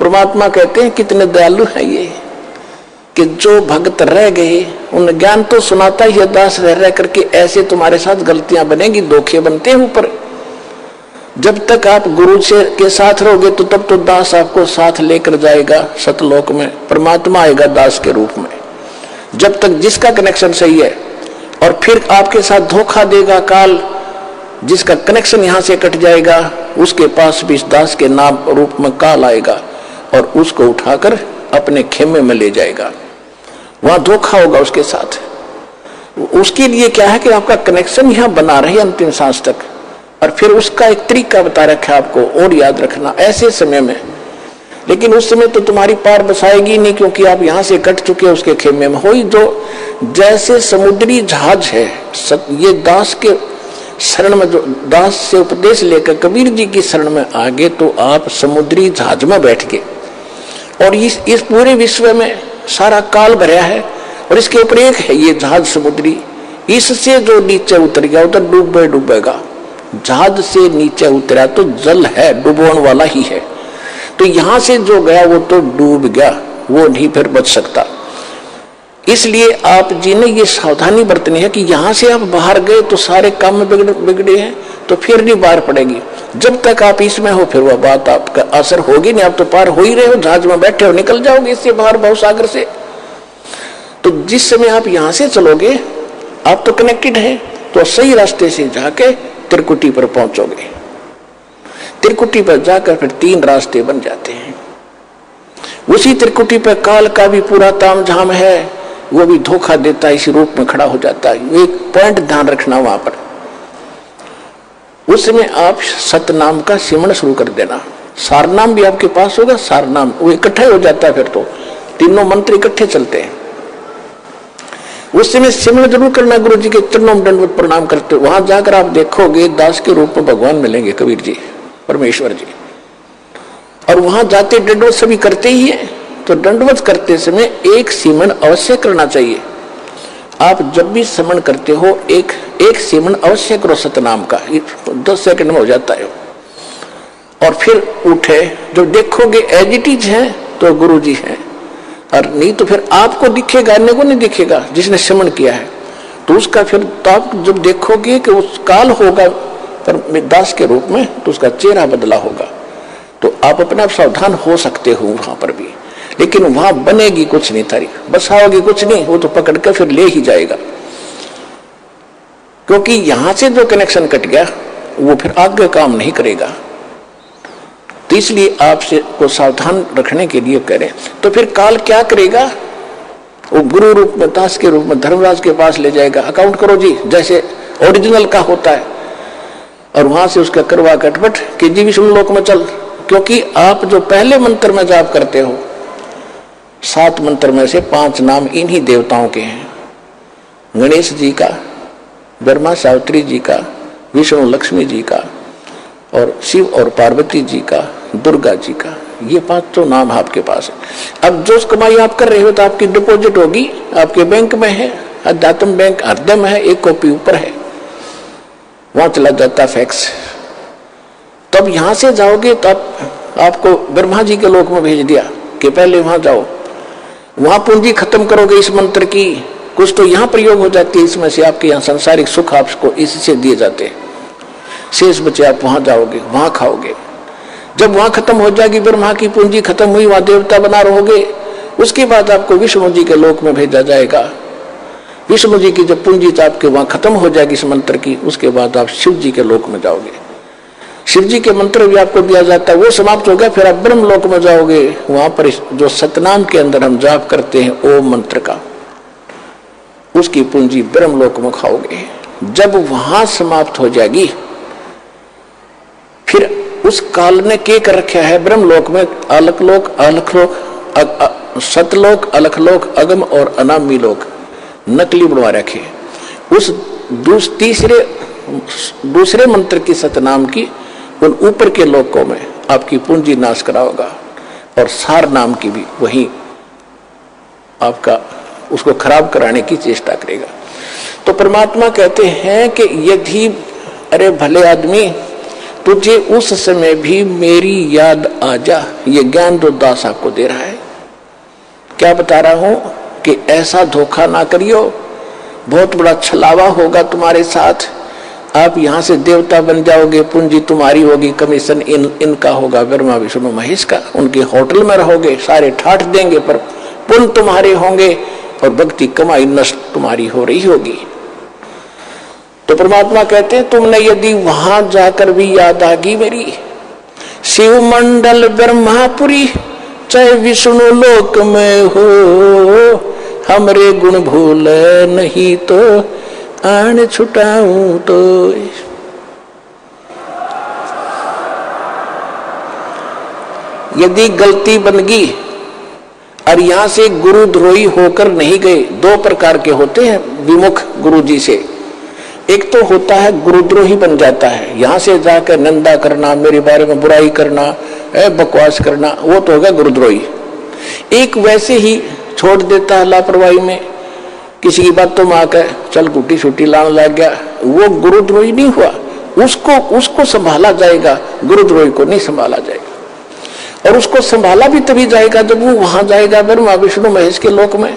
परमात्मा कहते हैं कितने दयालु है ये कि जो भक्त रह गए उन ज्ञान तो सुनाता ही है दास रह करके, ऐसे तुम्हारे साथ गलतियां बनेगी, धोखे बनते हैं ऊपर। जब तक आप गुरु से के साथ रहोगे तो तब तो दास आपको साथ लेकर जाएगा सतलोक में, परमात्मा आएगा दास के रूप में। जब तक जिसका कनेक्शन सही है, और फिर आपके साथ धोखा देगा काल, जिसका कनेक्शन यहां से कट जाएगा उसके पास भी इस दास के नाम रूप में काल आएगा और उसको उठाकर अपने खेमे में ले जाएगा। वहां धोखा होगा उसके साथ। उसके लिए क्या है कि आपका कनेक्शन यहां बना रहे अंतिम सांस तक। और फिर उसका एक तरीका बता रखा है आपको और याद रखना ऐसे समय में। लेकिन उस समय तो तुम्हारी पार बसाएगी नहीं, क्योंकि आप यहां से कट चुके हो उसके खेमे में। हो जो जैसे समुद्री जहाज है, ये दास के शरण में, जो दास से उपदेश लेकर कबीर जी की शरण में आगे, तो आप समुद्री जहाज में बैठ गए। और इस पूरे विश्व में सारा काल भरा है और इसके ऊपर एक है ये जहाज समुद्री। इससे जो नीचे उतर गया उधर डूबेगा। जहाज से नीचे उतरा तो जल है, डूबने वाला ही है। तो यहां से जो गया वो तो डूब गया, वो नहीं फिर बच सकता। इसलिए आप जी ने ये सावधानी बरतनी है कि यहां से आप बाहर गए तो सारे काम में बिगड़े हैं, तो फिर नहीं बाहर पड़ेगी। जब तक आप इसमें हो फिर वह बात आपका असर होगी नहीं। आप तो पार हो ही रहे हो, जहाज में बैठे हो, निकल जाओगे इससे बाहर भवसागर से। तो जिस समय आप यहां से चलोगे आप तो कनेक्टेड है, तो सही रास्ते से जाके त्रिकुटी पर पहुंचोगे। त्रिकुटी पर जाकर फिर 3 रास्ते बन जाते हैं। उसी त्रिकुटी पर काल का भी पूरा तामझाम है, वो भी धोखा देता है, इसी रूप में खड़ा हो जाता है। एक पॉइंट ध्यान रखना वहां पर, उस समय आप सतनाम का सिमरण शुरू कर देना। सारनाम भी आपके पास होगा, सारनाम वो इकट्ठा हो जाता है, फिर तो तीनों मंत्र इकट्ठे चलते हैं। उस समय सिमरण जरूर करना, गुरु जी के चरणों में दंडवत प्रणाम करते। वहां जाकर आप देखोगे दास के रूप में भगवान मिलेंगे, कबीर जी, परमेश्वर जी। और वहां जाते दंडवत सभी करते ही है, तो दंडवत करते समय एक सिमरण अवश्य करना चाहिए। आप जब भी सिमरण करते हो एक सिमरण अवश्य करो सतनाम का, 10 सेकंड में हो जाता है। और फिर उठे, जब देखोगे एज इट इज है तो गुरु जी है, और नहीं तो फिर आपको दिखेगा, अन्य को नहीं दिखेगा जिसने सिमरण किया है। तो उसका फिर तो आप जब देखोगे कि उस काल होगा पर दास के रूप में, तो उसका चेहरा बदला होगा। तो आप अपने आप सावधान हो सकते हो वहां पर भी। लेकिन वहां बनेगी कुछ नहीं, तारीफ बसाओगी कुछ नहीं, वो तो पकड़ कर फिर ले ही जाएगा। क्योंकि यहां से जो कनेक्शन कट गया वो फिर आगे काम नहीं करेगा। तो इसलिए आपसे को सावधान रखने के लिए कह रहे हैं। तो फिर काल क्या करेगा, वो गुरु रूप में, दास के रूप में धर्मराज के पास ले जाएगा। अकाउंट करो जी जैसे ओरिजिनल का होता है, और वहां से उसका करवा कटपट कि जी विष्णु लोक में चल। क्योंकि आप जो पहले मंत्र में जाप करते हो, 7 मंत्र में से 5 नाम इन्हीं देवताओं के हैं। गणेश जी का, ब्रह्मा सावित्री जी का, विष्णु लक्ष्मी जी का, और शिव और पार्वती जी का, दुर्गा जी का। ये 5 तो नाम आपके पास है। अब जो कमाई आप कर रहे हो तो आपकी डिपॉजिट होगी, आपके बैंक में है, अध्यात्म बैंक हृदय में है, एक कॉपी ऊपर है, वहां चला जाता फैक्स। तब यहां से जाओगे तब आपको ब्रह्मा जी के लोक में भेज दिया कि पहले वहां जाओ, वहां पूंजी खत्म करोगे इस मंत्र की, कुछ तो यहाँ प्रयोग हो जाती है इसमें से, आपके यहाँ सांसारिक सुख आपको इससे दिए जाते हैं। शेष बचे आप वहां जाओगे, वहां खाओगे। जब वहां खत्म हो जाएगी, ब्रह्मा की पूंजी खत्म हुई, वहां देवता बना रहोगे, उसके बाद आपको विष्णु जी के लोक में भेजा जाएगा। विष्णु जी की जब पूंजी आपके वहां खत्म हो जाएगी इस मंत्र की, उसके बाद आप शिव जी के लोक में जाओगे। शिव जी के मंत्र भी आपको दिया जाता है, वो समाप्त हो गया, फिर आप ब्रह्म लोक में जाओगे। वहां पर जो सतनाम के अंदर हम जाप करते हैं ओम मंत्र का, उसकी पूंजी ब्रह्म लोक में खाओगे। जब वहां समाप्त हो जाएगी, फिर उस काल ने क्या कर रखा है ब्रह्मलोक में, अलखलोक, सतलोक, अलखलोक, अगम और अनामी लोक नकली बनवा रखे। उस दूसरे मंत्र की सतनाम की उन ऊपर के लोकों में आपकी पूंजी नाश कराओगा, और सार नाम की भी वही आपका उसको खराब कराने की चेष्टा करेगा। तो परमात्मा कहते हैं कि यदि अरे भले आदमी तुझे उस समय भी मेरी याद आ जा। ये ज्ञान तो दास आपको दे रहा है। क्या बता रहा हूं कि ऐसा धोखा ना करियो, बहुत बड़ा छलावा होगा तुम्हारे साथ। आप यहां से देवता बन जाओगे, पूंजी तुम्हारी होगी, कमीशन इनका होगा, ब्रह्मा विष्णु महेश का। उनके होटल में रहोगे, सारे ठाठ देंगे, पर पुण्य तुम्हारे होंगे और भक्ति कमाई नष्ट तुम्हारी हो रही होगी। तो परमात्मा कहते हैं तुमने यदि वहां जाकर भी याद आ गई मेरी, शिव मंडल ब्रह्मापुरी चाहे विष्णु लोक में हो, हमरे गुण भूल नहीं तो आन छुटाऊं तो। यदि गलती बन गई और यहां से गुरुद्रोही होकर नहीं गए, दो प्रकार के होते हैं विमुख गुरु जी से। एक तो होता है गुरुद्रोही बन जाता है, यहां से जाकर निंदा करना, मेरे बारे में बुराई करना, बकवास करना, वो तो होगा गुरुद्रोही। एक वैसे ही छोड़ देता है लापरवाही में, किसी की बातों में आकर चल गुटी छुट्टी लाने लग गया, वो गुरुद्रोही नहीं हुआ। उसको संभाला जाएगा, गुरुद्रोही को नहीं संभाला जाएगा। और उसको संभाला भी तभी जाएगा जब वो वहां जाएगा ब्रह्मा विष्णु महेश के लोक में।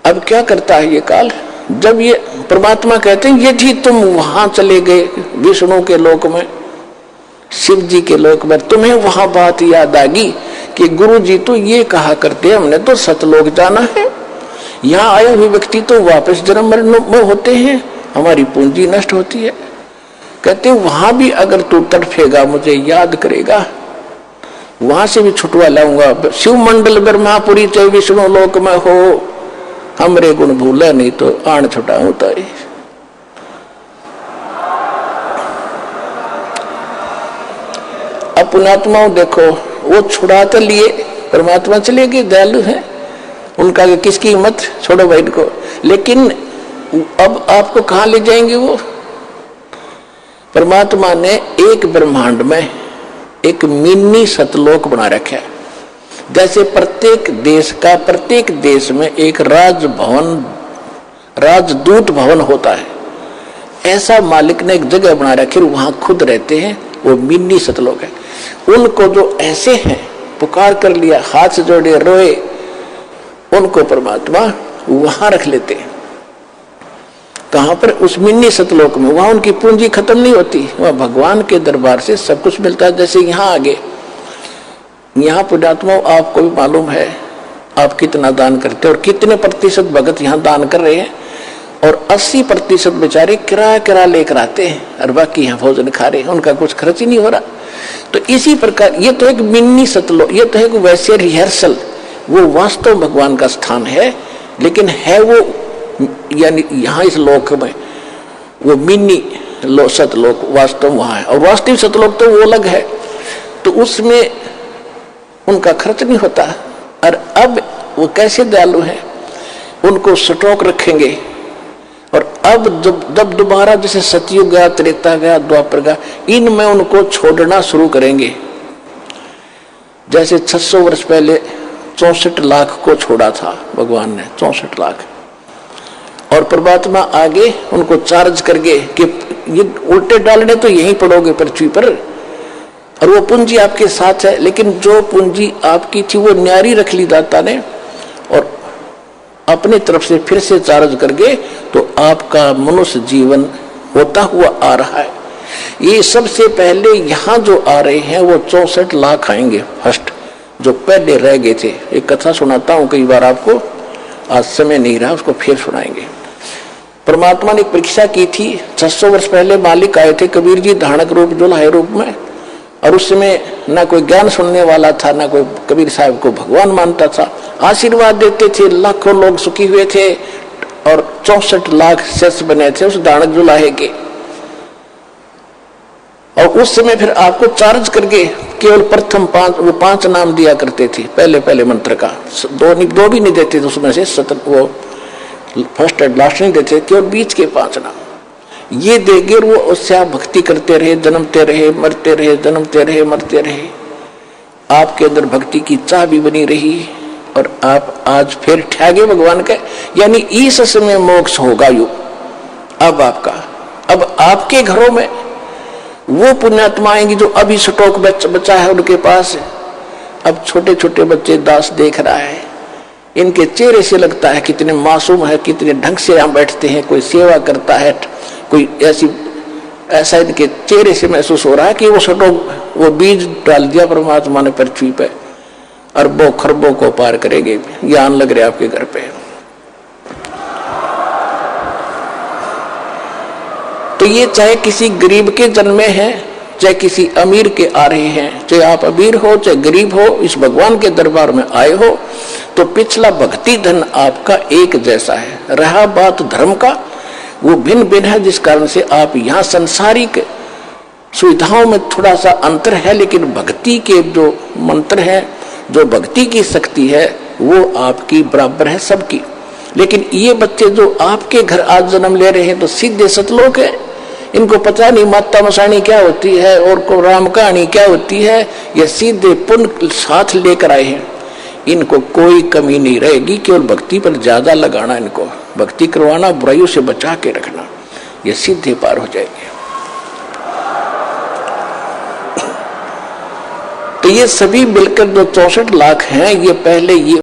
अब क्या करता है ये काल, जब ये परमात्मा कहते हैं यदि तुम वहां चले गए विष्णु के लोक में, शिव जी के लोक में, तुम्हें वहां बात याद आ गई कि गुरु जी तो ये कहा करते हमने तो सतलोक जाना है, यहाँ आए हुए व्यक्ति तो वापस जन्म मरण में होते हैं, हमारी पूंजी नष्ट होती है। कहते वहां भी अगर तू तड़फेगा, मुझे याद करेगा, वहां से भी छुटवा लाऊंगा। शिव मंडल ब्रह्मापुरी चाहे विष्णु लोक में हो, हमरे गुण भूला नहीं तो आन छुटाऊं ताई। अब पुण्यात्माओं देखो, वो छुड़ा तो लिए, परमात्मा चले गए, दयालु हैं, उनका किसकी हिम्मत, छोड़ो भाई को। लेकिन अब आपको कहां ले जाएंगे वो? परमात्मा ने एक ब्रह्मांड में एक मिनी सतलोक बना रखा है। जैसे प्रत्येक देश में एक राजभवन, राजदूत भवन होता है, ऐसा मालिक ने एक जगह बना रखी, वहां खुद रहते हैं, वो मिनी सतलोक है। उनको जो ऐसे हैं पुकार कर लिया, हाथ से जोड़े रोए, उनको परमात्मा वहां रख लेते हैं। कहां पर? उस मिनी सतलोक में। वहां उनकी पूंजी खत्म नहीं होती, वहां भगवान के दरबार से सब कुछ मिलता है। जैसे यहाँ आगे, यहाँ पुण्यात्मा आपको भी मालूम है आप कितना दान करते हैं और कितने प्रतिशत भगत यहाँ दान कर रहे हैं, और 80% बेचारे किराया लेकर आते हैं और बाकी यहाँ भोजन खा रहे हैं, उनका कुछ खर्च ही नहीं हो रहा। तो इसी प्रकार ये तो एक मिनी सतलोक, ये तो एक वैसे रिहर्सल, वो वास्तव भगवान का स्थान है, लेकिन है वो यानी यहाँ इस लोक में वो मिनी सतलोक वास्तव वहां है, और वास्तविक सतलोक तो वो अलग है। तो उसमें उनका खर्च नहीं होता। और अब वो कैसे दयालु हैं, उनको स्टॉक रखेंगे। और अब जब दोबारा जैसे सतयुग गया, त्रेता गया, द्वापर गया, इनमें उनको छोड़ना शुरू करेंगे। जैसे 600 वर्ष पहले 64 लाख को छोड़ा था भगवान ने, 64 लाख, और परमात्मा आगे उनको चार्ज करके कि ये उल्टे डालने तो यहीं पड़ोगे पृथ्वी पर, और वो पूंजी आपके साथ है। लेकिन जो पूंजी आपकी थी वो न्यारी रख ली दाता ने, और अपनी तरफ से फिर से चार्ज करके तो आपका मनुष्य जीवन होता हुआ आ रहा है। ये सबसे पहले यहाँ जो आ रहे हैं वो 64 लाख आएंगे फर्स्ट, जो पहले रह गए थे। एक कथा सुनाता हूँ कई बार आपको, आज समय नहीं रहा, उसको फिर सुनाएंगे। परमात्मा ने एक परीक्षा की थी। 600 वर्ष पहले मालिक आए थे कबीर जी धानक रूप जुलाहे रूप में, और उस समय ना कोई ज्ञान सुनने वाला था, ना कोई कबीर साहब को भगवान मानता था। आशीर्वाद देते थे, लाखों लोग सुखी हुए थे, और 64 लाख शिष्य बने थे उस धानक जुलाहे के। और उस समय फिर आपको चार्ज करके केवल प्रथम 5 नाम दिया करते थे, पहले मंत्र का, दो भी नहीं देते थे उसमें से, वो फर्स्ट एंड लास्ट नहीं देते, केवल बीच के 5 नाम ये देगे। वो उससे आप भक्ति करते रहे, जन्मते रहे, मरते रहे, जन्मते रहे, मरते रहे, आपके अंदर भक्ति की चाह भी बनी रही, और आप आज फिर ठहगे भगवान का। यानी इस समय मोक्ष होगा यू अब आपका। अब आपके घरों में वो पुण्यात्मा आएंगी जो अभी स्टॉक बचा है उनके पास। अब छोटे छोटे बच्चे दास देख रहा है, इनके चेहरे से लगता है कितने मासूम है, कितने ढंग से यहाँ बैठते हैं, कोई सेवा करता है, कोई ऐसा इनके चेहरे से महसूस हो रहा है कि वो स्टॉक, वो बीज डाल दिया परमात्मा ने पृथ्वी पे, अरबों खरबों को पार करेंगे। ज्ञान लग रहा है आपके घर पे। तो ये चाहे किसी गरीब के जन्मे हैं, चाहे किसी अमीर के आ रहे हैं, चाहे आप अमीर हो चाहे गरीब हो, इस भगवान के दरबार में आए हो, तो पिछला भक्ति धन आपका एक जैसा है। रहा बात धर्म का, वो भिन्न भिन्न है, जिस कारण से आप यहाँ संसारिक सुविधाओं में थोड़ा सा अंतर है, लेकिन भक्ति के जो मंत्र है, जो भक्ति की शक्ति है, वो आपकी बराबर है सबकी। लेकिन ये बच्चे जो आपके घर आज जन्म ले रहे हैं तो सीधे सतलोक है, इनको पता नहीं माता मसाणी क्या होती है और को राम कहानी क्या होती है, ये सीधे पुण्य साथ लेकर आए हैं। इनको कोई कमी नहीं रहेगी, केवल भक्ति पर ज्यादा लगाना, इनको भक्ति करवाना, बुराइयों से बचा के रखना, ये सीधे पार हो जाएंगे। तो ये सभी मिलकर जो 64 लाख हैं, ये पहले ये